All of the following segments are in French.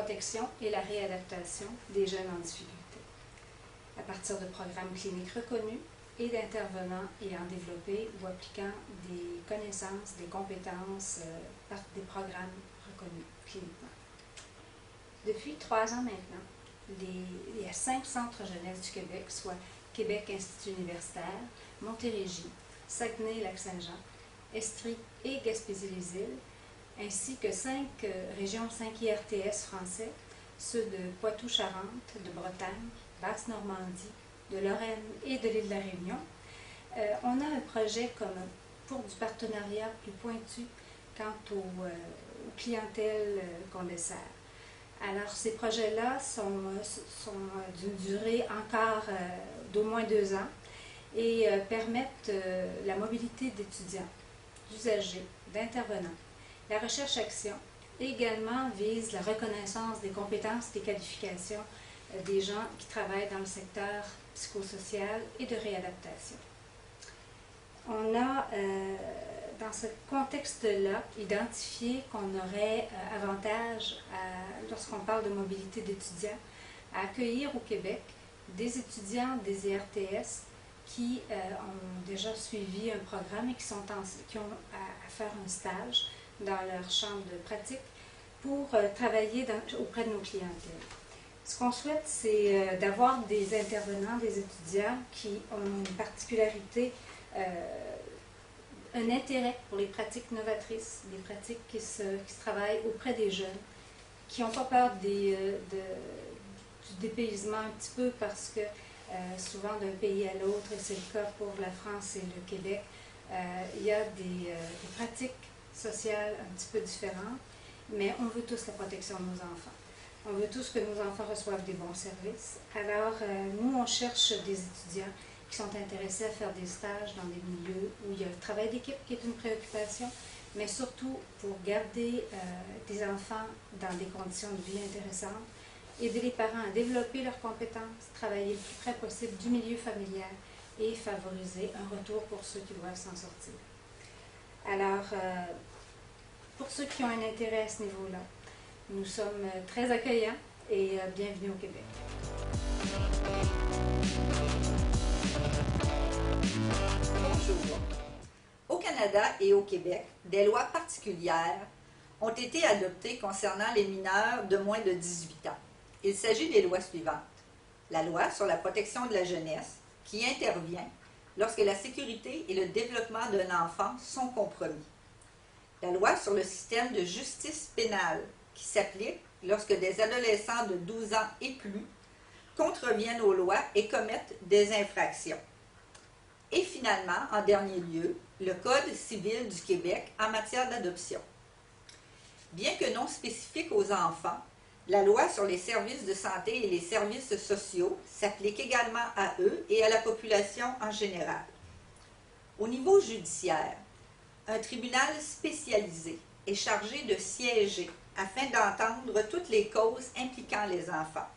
protection et la réadaptation des jeunes en difficulté, à partir de programmes cliniques reconnus et d'intervenants ayant développé ou appliquant des connaissances, des compétences par des programmes reconnus cliniquement. Depuis 3 ans maintenant, il y a 5 centres jeunesse du Québec, soit Québec Institut universitaire, Montérégie, Saguenay-Lac-Saint-Jean, Estrie et Gaspésie-les-Îles, ainsi que 5 régions, 5 IRTS français, ceux de Poitou-Charentes, de Bretagne, Basse-Normandie, de Lorraine et de l'île de la Réunion. On a un projet commun pour du partenariat plus pointu quant aux clientèles qu'on dessert. Alors, ces projets-là sont d'une durée encore d'au moins 2 ans et permettent la mobilité d'étudiants, d'usagers, d'intervenants. La recherche-action également vise la reconnaissance des compétences et des qualifications des gens qui travaillent dans le secteur psychosocial et de réadaptation. On a, dans ce contexte-là, identifié qu'on aurait avantage, lorsqu'on parle de mobilité d'étudiants, à accueillir au Québec des étudiants des IRTS qui ont déjà suivi un programme et qui ont à faire un stage dans leur champ de pratique pour travailler auprès de nos clientèles. Ce qu'on souhaite, c'est d'avoir des intervenants, des étudiants qui ont une particularité, un intérêt pour les pratiques novatrices, des pratiques qui se travaillent auprès des jeunes, qui n'ont pas peur du dépaysement un petit peu parce que souvent d'un pays à l'autre, et c'est le cas pour la France et le Québec, il y a des pratiques sociales un petit peu différentes, mais on veut tous la protection de nos enfants. On veut tous que nos enfants reçoivent des bons services. Alors, nous, on cherche des étudiants qui sont intéressés à faire des stages dans des milieux où il y a le travail d'équipe qui est une préoccupation, mais surtout pour garder des enfants dans des conditions de vie intéressantes, aider les parents à développer leurs compétences, travailler le plus près possible du milieu familial et favoriser un retour pour ceux qui doivent s'en sortir. Alors, pour ceux qui ont un intérêt à ce niveau-là, nous sommes très accueillants et bienvenue au Québec. Bonjour. Au Canada et au Québec, des lois particulières ont été adoptées concernant les mineurs de moins de 18 ans. Il s'agit des lois suivantes. La loi sur la protection de la jeunesse, qui intervient lorsque la sécurité et le développement d'un enfant sont compromis. La loi sur le système de justice pénale, qui s'applique lorsque des adolescents de 12 ans et plus contreviennent aux lois et commettent des infractions. Et finalement, en dernier lieu, le Code civil du Québec en matière d'adoption. Bien que non spécifique aux enfants, la loi sur les services de santé et les services sociaux s'applique également à eux et à la population en général. Au niveau judiciaire, un tribunal spécialisé est chargé de siéger afin d'entendre toutes les causes impliquant les enfants.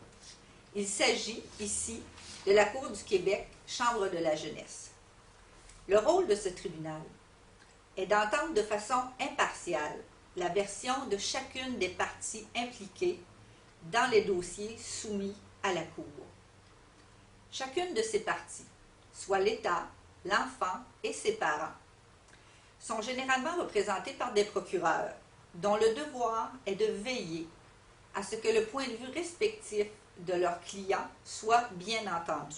Il s'agit ici de la Cour du Québec, Chambre de la jeunesse. Le rôle de ce tribunal est d'entendre de façon impartiale la version de chacune des parties impliquées dans les dossiers soumis à la Cour. Chacune de ces parties, soit l'État, l'enfant et ses parents, sont généralement représentés par des procureurs, dont le devoir est de veiller à ce que le point de vue respectif de leurs clients soit bien entendu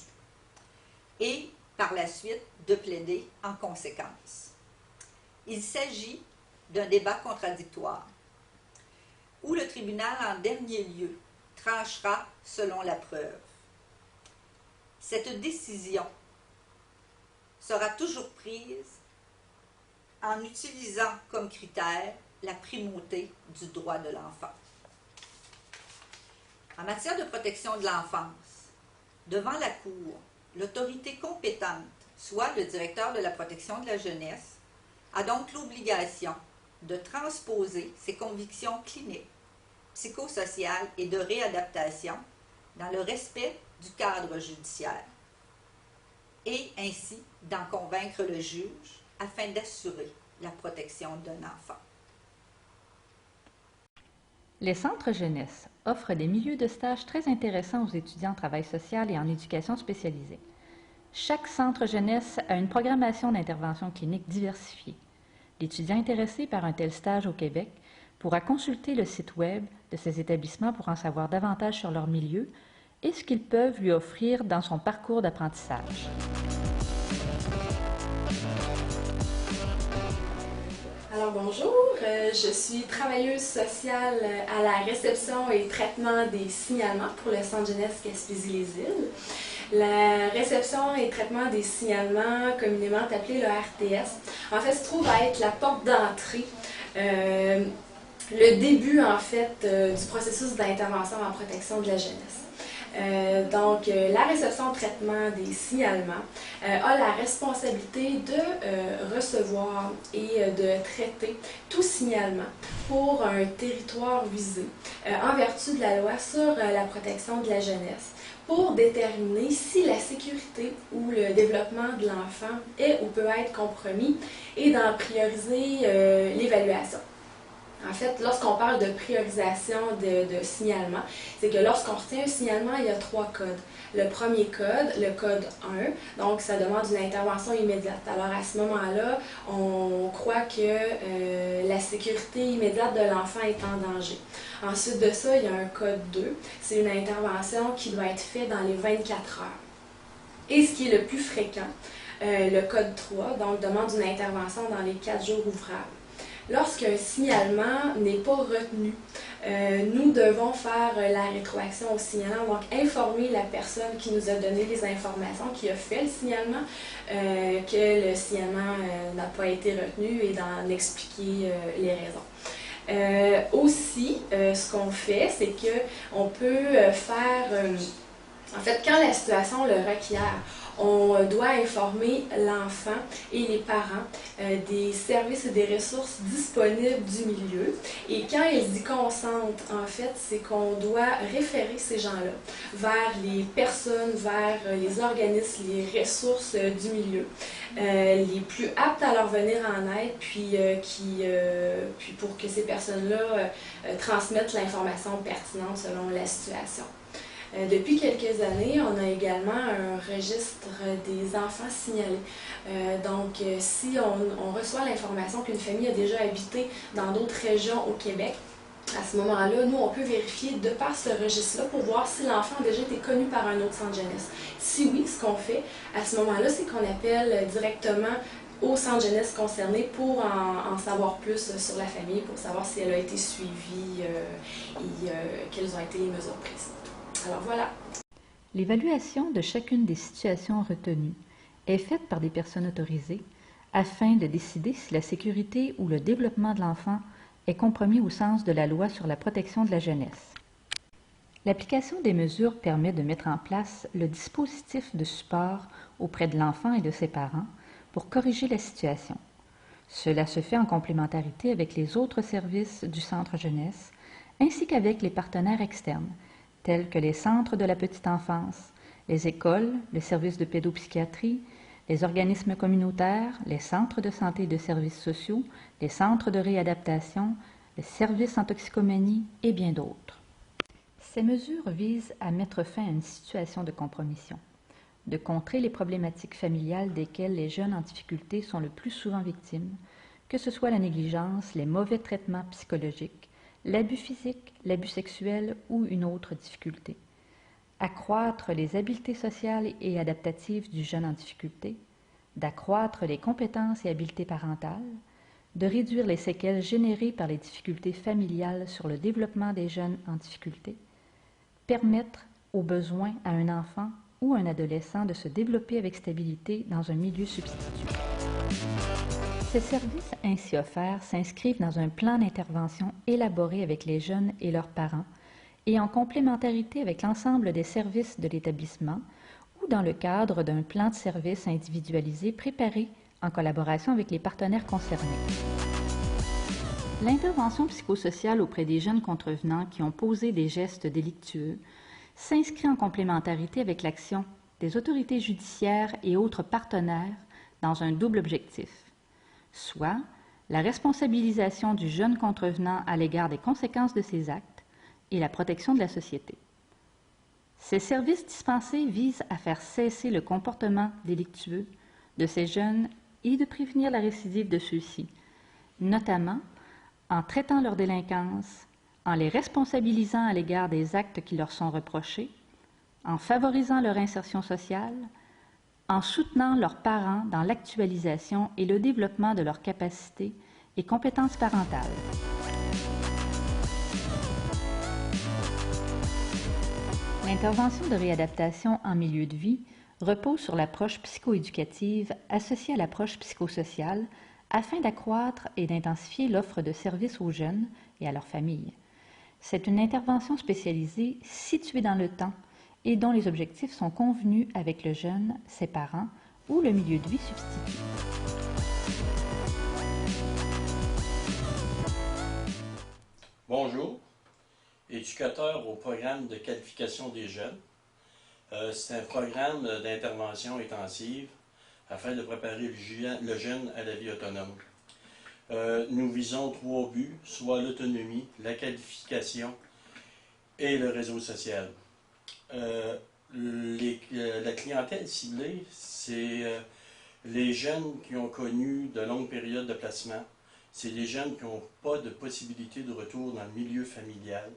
et, par la suite, de plaider en conséquence. Il s'agit d'un débat contradictoire, où le tribunal, en dernier lieu, tranchera selon la preuve. Cette décision sera toujours prise en utilisant comme critère la primauté du droit de l'enfant. En matière de protection de l'enfance, devant la Cour, l'autorité compétente, soit le directeur de la protection de la jeunesse, a donc l'obligation de transposer ses convictions cliniques, psychosociales et de réadaptation dans le respect du cadre judiciaire et ainsi d'en convaincre le juge afin d'assurer la protection d'un enfant. Les centres jeunesse offre des milieux de stage très intéressants aux étudiants en travail social et en éducation spécialisée. Chaque centre jeunesse a une programmation d'intervention clinique diversifiée. L'étudiant intéressé par un tel stage au Québec pourra consulter le site Web de ces établissements pour en savoir davantage sur leur milieu et ce qu'ils peuvent lui offrir dans son parcours d'apprentissage. Alors bonjour, je suis travailleuse sociale à la réception et traitement des signalements pour le Centre jeunesse Gaspésie-les-Îles. La réception et traitement des signalements, communément appelé le RTS, en fait se trouve à être la porte d'entrée, le début en fait du processus d'intervention en protection de la jeunesse. Donc, la réception-traitement des signalements a la responsabilité de recevoir et de traiter tout signalement pour un territoire visé en vertu de la loi sur la protection de la jeunesse pour déterminer si la sécurité ou le développement de l'enfant est ou peut être compromis et d'en prioriser l'évaluation. En fait, lorsqu'on parle de priorisation de signalement, c'est que lorsqu'on retient un signalement, il y a 3 codes. Le premier code, le code 1, donc ça demande une intervention immédiate. Alors à ce moment-là, on croit que la sécurité immédiate de l'enfant est en danger. Ensuite de ça, il y a un code 2, c'est une intervention qui doit être faite dans les 24 heures. Et ce qui est le plus fréquent, le code 3, donc demande une intervention dans les 4 jours ouvrables. Lorsqu'un signalement n'est pas retenu, nous devons faire la rétroaction au signalant, donc informer la personne qui nous a donné les informations, qui a fait le signalement, que le signalement n'a pas été retenu et d'en expliquer les raisons. Aussi, ce qu'on fait, c'est qu'on peut faire, en fait, quand la situation le requiert, on doit informer l'enfant et les parents des services et des ressources disponibles du milieu. Et quand ils y consentent, en fait, c'est qu'on doit référer ces gens-là vers les personnes, vers les organismes, les ressources du milieu, les plus aptes à leur venir en aide, puis pour que ces personnes-là transmettent l'information pertinente selon la situation. Depuis quelques années, on a également un registre des enfants signalés. Donc, si on reçoit l'information qu'une famille a déjà habité dans d'autres régions au Québec, à ce moment-là, nous, on peut vérifier de par ce registre-là pour voir si l'enfant a déjà été connu par un autre centre jeunesse. Si oui, ce qu'on fait, à ce moment-là, c'est qu'on appelle directement au centre jeunesse concerné pour en savoir plus sur la famille, pour savoir si elle a été suivie et quelles ont été les mesures prises. Alors voilà. L'évaluation de chacune des situations retenues est faite par des personnes autorisées afin de décider si la sécurité ou le développement de l'enfant est compromis au sens de la loi sur la protection de la jeunesse. L'application des mesures permet de mettre en place le dispositif de support auprès de l'enfant et de ses parents pour corriger la situation. Cela se fait en complémentarité avec les autres services du centre jeunesse ainsi qu'avec les partenaires externes, tels que les centres de la petite enfance, les écoles, le service de pédopsychiatrie, les organismes communautaires, les centres de santé et de services sociaux, les centres de réadaptation, les services en toxicomanie et bien d'autres. Ces mesures visent à mettre fin à une situation de compromission, de contrer les problématiques familiales desquelles les jeunes en difficulté sont le plus souvent victimes, que ce soit la négligence, les mauvais traitements psychologiques, l'abus physique, l'abus sexuel ou une autre difficulté. Accroître les habiletés sociales et adaptatives du jeune en difficulté, d'accroître les compétences et habiletés parentales, de réduire les séquelles générées par les difficultés familiales sur le développement des jeunes en difficulté, permettre au besoin à un enfant ou un adolescent de se développer avec stabilité dans un milieu substitut. Ces services ainsi offerts s'inscrivent dans un plan d'intervention élaboré avec les jeunes et leurs parents et en complémentarité avec l'ensemble des services de l'établissement ou dans le cadre d'un plan de service individualisé préparé en collaboration avec les partenaires concernés. L'intervention psychosociale auprès des jeunes contrevenants qui ont posé des gestes délictueux s'inscrit en complémentarité avec l'action des autorités judiciaires et autres partenaires dans un double objectif, soit la responsabilisation du jeune contrevenant à l'égard des conséquences de ses actes et la protection de la société. Ces services dispensés visent à faire cesser le comportement délictueux de ces jeunes et de prévenir la récidive de ceux-ci, notamment en traitant leur délinquance, en les responsabilisant à l'égard des actes qui leur sont reprochés, en favorisant leur insertion sociale, en soutenant leurs parents dans l'actualisation et le développement de leurs capacités et compétences parentales. L'intervention de réadaptation en milieu de vie repose sur l'approche psychoéducative associée à l'approche psychosociale afin d'accroître et d'intensifier l'offre de services aux jeunes et à leurs familles. C'est une intervention spécialisée située dans le temps et dont les objectifs sont convenus avec le jeune, ses parents ou le milieu de vie substitut. Bonjour, éducateur au programme de qualification des jeunes. C'est un programme d'intervention intensive afin de préparer le jeune à la vie autonome. Nous visons 3 buts, soit l'autonomie, la qualification et le réseau social. La clientèle ciblée, c'est les jeunes qui ont connu de longues périodes de placement. C'est les jeunes qui n'ont pas de possibilité de retour dans le milieu familial.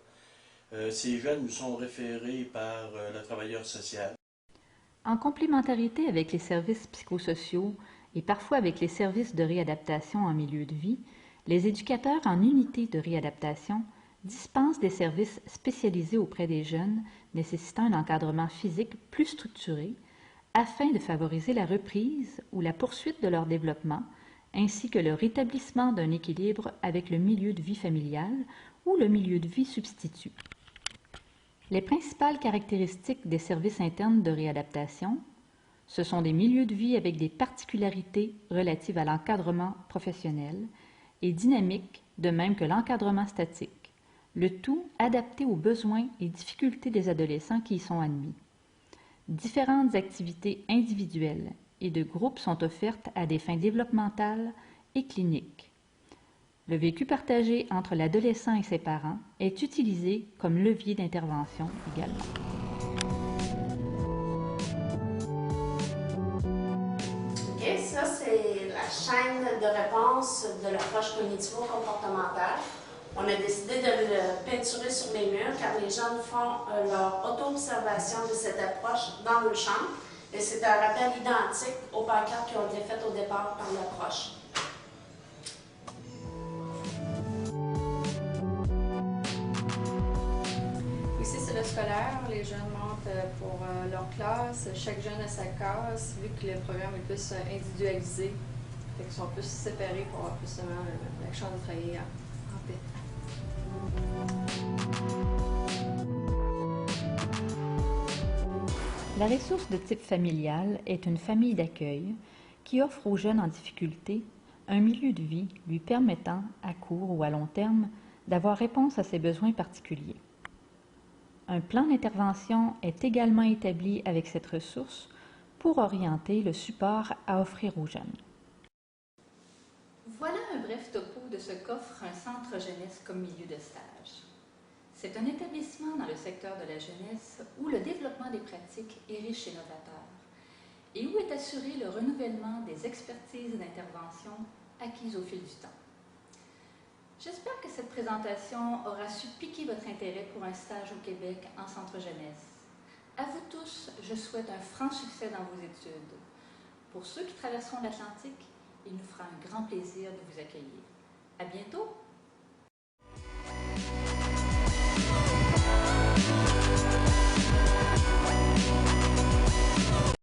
Ces jeunes nous sont référés par le travailleur social. En complémentarité avec les services psychosociaux et parfois avec les services de réadaptation en milieu de vie, les éducateurs en unité de réadaptation dispensent des services spécialisés auprès des jeunes nécessitant un encadrement physique plus structuré afin de favoriser la reprise ou la poursuite de leur développement ainsi que le rétablissement d'un équilibre avec le milieu de vie familial ou le milieu de vie substitut. Les principales caractéristiques des services internes de réadaptation, ce sont des milieux de vie avec des particularités relatives à l'encadrement professionnel et dynamique, de même que l'encadrement statique, le tout adapté aux besoins et difficultés des adolescents qui y sont admis. Différentes activités individuelles et de groupe sont offertes à des fins développementales et cliniques. Le vécu partagé entre l'adolescent et ses parents est utilisé comme levier d'intervention également. OK, ça c'est la chaîne de réponse de l'approche cognitivo-comportementale. On a décidé de le peinturer sur les murs car les jeunes font leur auto-observation de cette approche dans le champ et c'est un rappel identique aux pancartes qui ont été faites au départ par l'approche. Ici, c'est le scolaire. Les jeunes montent pour leur classe. Chaque jeune a sa classe, vu que le programme est plus individualisé. Fait qu'ils sont plus séparés pour avoir plus la chance de travailler en paix. La ressource de type familial est une famille d'accueil qui offre aux jeunes en difficulté un milieu de vie lui permettant, à court ou à long terme, d'avoir réponse à ses besoins particuliers. Un plan d'intervention est également établi avec cette ressource pour orienter le support à offrir aux jeunes. Voilà un bref topo de ce qu'offre un centre jeunesse comme milieu de stage. C'est un établissement dans le secteur de la jeunesse où le développement des pratiques est riche et novateur et où est assuré le renouvellement des expertises d'intervention acquises au fil du temps. J'espère que cette présentation aura su piquer votre intérêt pour un stage au Québec en centre jeunesse. À vous tous, je souhaite un franc succès dans vos études. Pour ceux qui traverseront l'Atlantique, il nous fera un grand plaisir de vous accueillir. À bientôt!